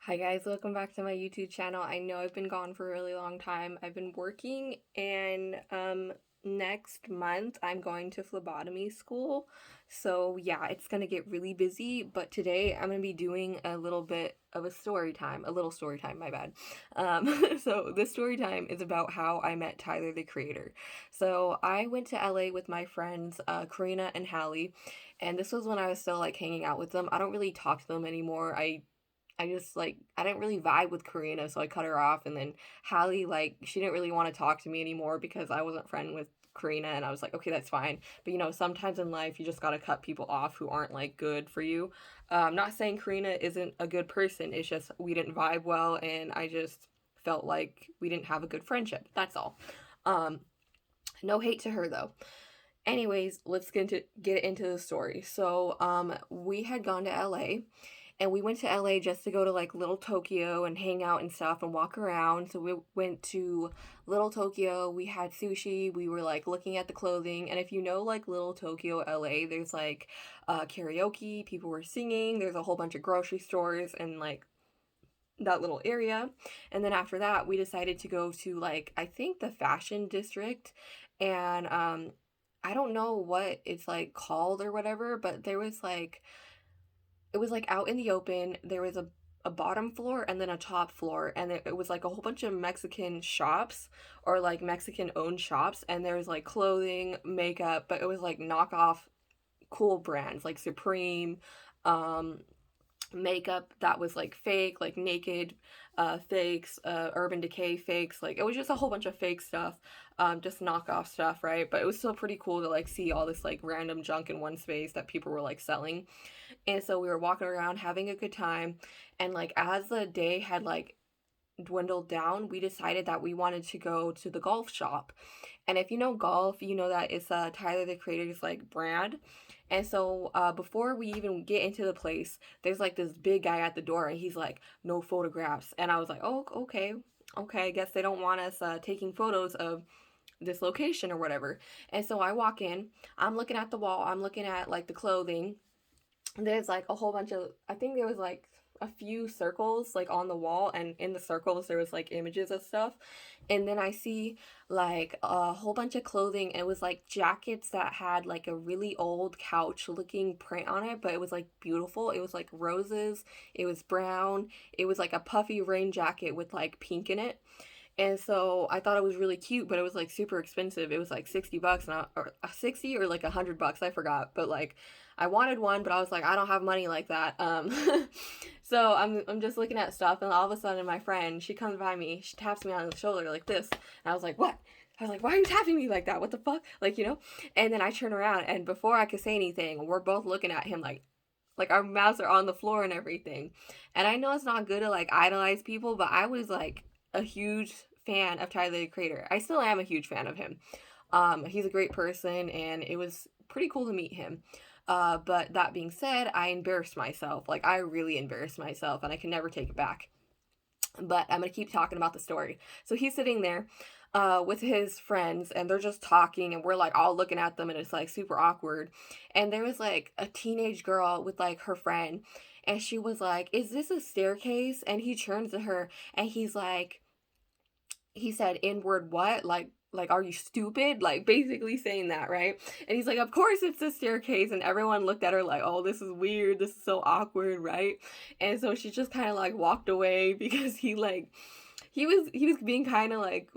Hi guys, welcome back to my YouTube channel. I know I've been gone for a really long time. I've been working and next month I'm going to phlebotomy school. So yeah, it's gonna get really busy, but today I'm gonna be doing a little bit of a little story time, my bad. So this story time is about how I met Tyler the Creator. So I went to LA with my friends Karina and Hallie, and this was when I was still like hanging out with them. I don't really talk to them anymore. I just like I didn't really vibe with Karina, so I cut her off. And then Hallie, like, she didn't really want to talk to me anymore because I wasn't friend with Karina, and I was like, okay, that's fine. But sometimes in life you just gotta cut people off who aren't like good for you. I'm not saying Karina isn't a good person. It's just we didn't vibe well, and I just felt like we didn't have a good friendship. That's all. Um, no hate to her though. Anyways, let's get into the story. So, we had gone to LA, and we went to LA just to go to like Little Tokyo and hang out and stuff and walk around. So we went to Little Tokyo, we had sushi, we were like looking at the clothing. And if you know like Little Tokyo, LA, there's like karaoke, people were singing, there's a whole bunch of grocery stores and like that little area. And then after that, we decided to go to like I think the fashion district, and I don't know what it's like called or whatever, but there was like it was like out in the open. There was a bottom floor and then a top floor, and it was like a whole bunch of Mexican shops or like Mexican owned shops, and there was like clothing, makeup, but it was like knockoff cool brands like Supreme, um makeup that was like fake, like Naked fakes, Urban Decay fakes. Like it was just a whole bunch of fake stuff, just knockoff stuff, right? But it was still pretty cool to like see all this like random junk in one space that people were like selling. And so we were walking around having a good time, and like as the day had like dwindled down, we decided that we wanted to go to the golf shop. And if you know golf, you know that it's Tyler the Creator's like brand. And so before we even get into the place, there's like this big guy at the door, and he's like, "No photographs." And I was like, "Oh, okay, okay. I guess they don't want us taking photos of this location or whatever." And so I walk in. I'm looking at the wall. I'm looking at like the clothing. There's like a whole bunch of, I think there was like a few circles like on the wall, and in the circles there was like images of stuff. And then I see like a whole bunch of clothing. It was like jackets that had like a really old couch looking print on it, but it was like beautiful. It was like roses, it was brown, it was like a puffy rain jacket with like pink in it. And so I thought it was really cute, but it was like super expensive. It was like $60, or 60 or like $100, I forgot. But like I wanted one, but I was like, I don't have money like that. So I'm just looking at stuff, and all of a sudden my friend, she comes by me, she taps me on the shoulder like this, and I was like, what? I was like, why are you tapping me like that? What the fuck? Like. And then I turn around, and before I could say anything, we're both looking at him like our mouths are on the floor and everything. And I know it's not good to like idolize people, but I was like a huge fan of Tyler the Creator. I still am a huge fan of him. He's a great person, and it was pretty cool to meet him. But that being said, I embarrassed myself. Like I really embarrassed myself, and I can never take it back. But I'm gonna keep talking about the story. So he's sitting there with his friends, and they're just talking, and we're like all looking at them, and it's like super awkward. And there was like a teenage girl with like her friend, and she was like, "Is this a staircase?" And he turns to her, and he's like, he said, "Inward what? Like are you stupid?" Like basically saying that, right? And he's like, "Of course it's a staircase." And everyone looked at her like, "Oh, this is weird, this is so awkward," right? And so she just kind of like walked away because he was being kind of like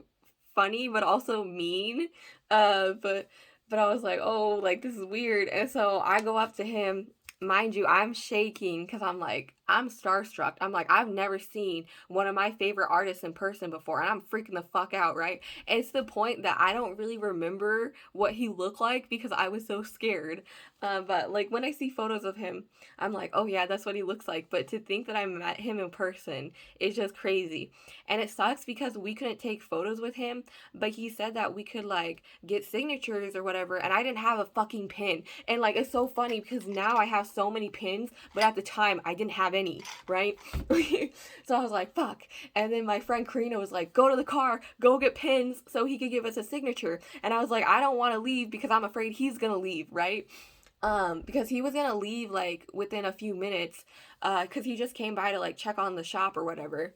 funny but also mean. But I was like, "Oh, like this is weird." And so I go up to him. Mind you, I'm shaking because I'm starstruck. I'm like, I've never seen one of my favorite artists in person before, and I'm freaking the fuck out, right? And it's the point that I don't really remember what he looked like because I was so scared. But like when I see photos of him, I'm like, oh yeah, that's what he looks like. But to think that I met him in person is just crazy. And it sucks because we couldn't take photos with him, but he said that we could like get signatures or whatever, and I didn't have a fucking pin. And like it's so funny because now I have so many pins, but at the time I didn't have any, right? So I was like, fuck. And then my friend Karina was like, go to the car, go get pins so he could give us a signature. And I was like, I don't want to leave because I'm afraid he's gonna leave, right? because he was gonna leave like within a few minutes, because he just came by to like check on the shop or whatever.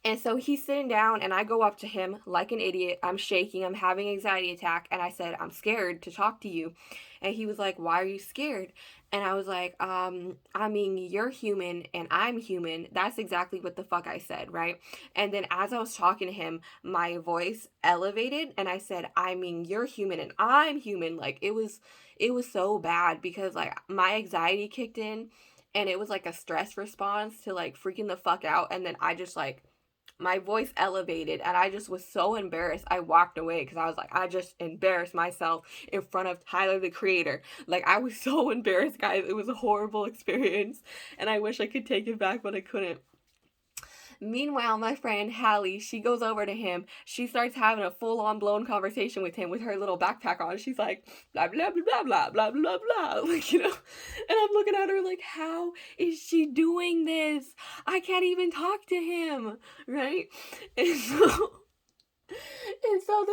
And so he's sitting down, and I go up to him like an idiot. I'm shaking, I'm having an anxiety attack, and I said, I'm scared to talk to you. And he was like, why are you scared? And I was like, I mean, you're human and I'm human. That's exactly what the fuck I said, right? And then as I was talking to him, my voice elevated, and I said, I mean, you're human and I'm human. Like, it was so bad because like my anxiety kicked in, and it was like a stress response to like freaking the fuck out. And then I just like, my voice elevated, and I just was so embarrassed. I walked away because I was like, I just embarrassed myself in front of Tyler the Creator. Like, I was so embarrassed, guys. It was a horrible experience, and I wish I could take it back, but I couldn't. Meanwhile, my friend Hallie, she goes over to him. She starts having a full on blown conversation with him with her little backpack on. She's like, blah, blah, blah, blah, blah, blah, blah, like, you know? And I'm looking at her like, how is she doing this? I can't even talk to him, right? And so and so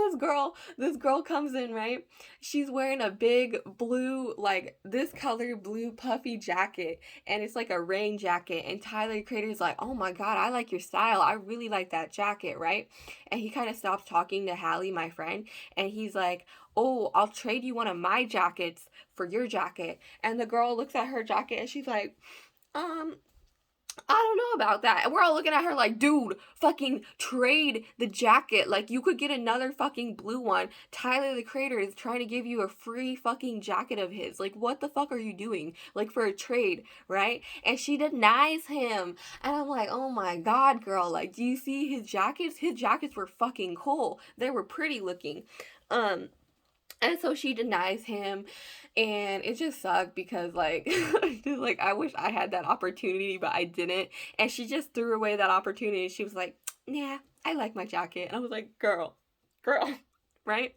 this girl comes in, right? She's wearing a big blue, like this color blue puffy jacket, and it's like a rain jacket. And Tyler the Creator's like, oh my god, I like your style. I really like that jacket, right? And he kind of stops talking to Hallie, my friend, and he's like, oh, I'll trade you one of my jackets for your jacket. And the girl looks at her jacket and she's like, um, I don't know about that. And we're all looking at her like, dude, fucking trade the jacket. Like, you could get another fucking blue one. Tyler the Creator is trying to give you a free fucking jacket of his. Like, what the fuck are you doing? Like, for a trade, right? And she denies him. And I'm like, oh my god, girl. Like, do you see his jackets? His jackets were fucking cool. They were pretty looking. Um, and so she denies him, and it just sucked because like like I wish I had that opportunity, but I didn't. And she just threw away that opportunity. She was like, yeah, I like my jacket. And I was like, girl, right?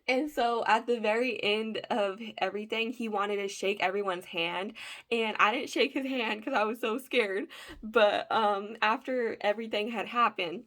And so at the very end of everything, he wanted to shake everyone's hand, and I didn't shake his hand because I was so scared. But after everything had happened,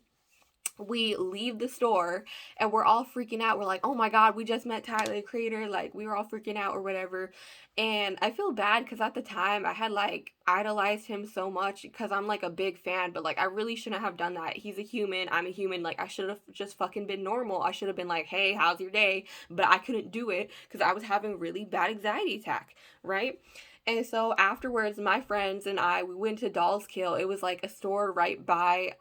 we leave the store, and we're all freaking out. We're like, oh my god, we just met Tyler the Creator. Like, we were all freaking out or whatever. And I feel bad because at the time I had like idolized him so much because I'm like a big fan, but like I really shouldn't have done that. He's a human, I'm a human. Like, I should have just fucking been normal. I should have been like, hey, how's your day? But I couldn't do it because I was having really bad anxiety attack, right? And so afterwards, my friends and I, we went to Dolls Kill. It was like a store right by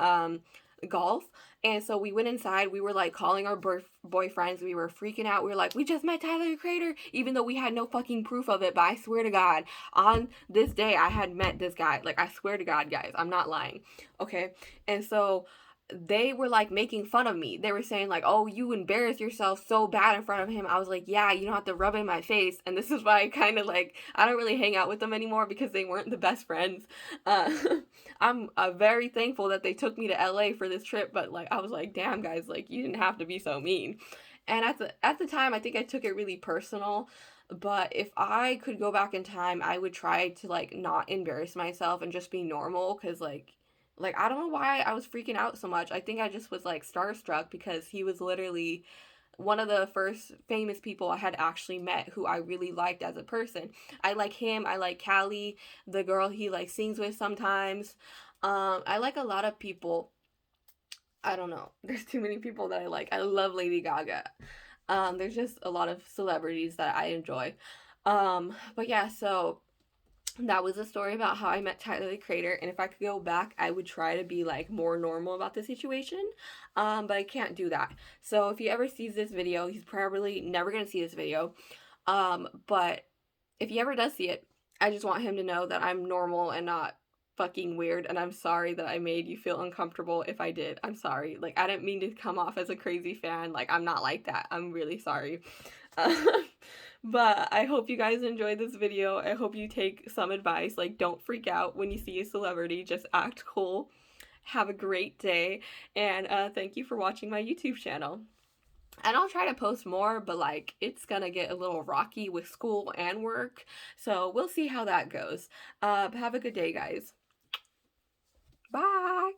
golf. And so we went inside. We were like calling our boyfriends. We were freaking out. We were like, we just met Tyler the Creator, even though we had no fucking proof of it. But I swear to God, on this day, I had met this guy. Like, I swear to God, guys, I'm not lying. Okay. And so they were like making fun of me. They were saying like, oh, you embarrass yourself so bad in front of him. I was like, yeah, you don't have to rub it in my face. And this is why I kind of like, I don't really hang out with them anymore because they weren't the best friends. uh, I'm very thankful that they took me to LA for this trip, but like I was like, damn guys, like you didn't have to be so mean. And at the time, I think I took it really personal. But if I could go back in time, I would try to like not embarrass myself and just be normal, cuz like I don't know why I was freaking out so much. I think I just was like starstruck because he was literally one of the first famous people I had actually met who I really liked as a person. I like him, I like Callie, the girl he like sings with sometimes. I like a lot of people. I don't know. There's too many people that I like. I love Lady Gaga. There's just a lot of celebrities that I enjoy. But yeah, so that was a story about how I met Tyler the Creator, and if I could go back, I would try to be like more normal about the situation. But I can't do that. So if he ever sees this video, he's probably never gonna see this video. But if he ever does see it, I just want him to know that I'm normal and not fucking weird, and I'm sorry that I made you feel uncomfortable if I did. I'm sorry. Like, I didn't mean to come off as a crazy fan. Like, I'm not like that. I'm really sorry. But I hope you guys enjoyed this video. I hope you take some advice. Like, don't freak out when you see a celebrity. Just act cool. Have a great day. And thank you for watching my YouTube channel. And I'll try to post more, but like it's gonna get a little rocky with school and work. So we'll see how that goes. Have a good day, guys. Bye.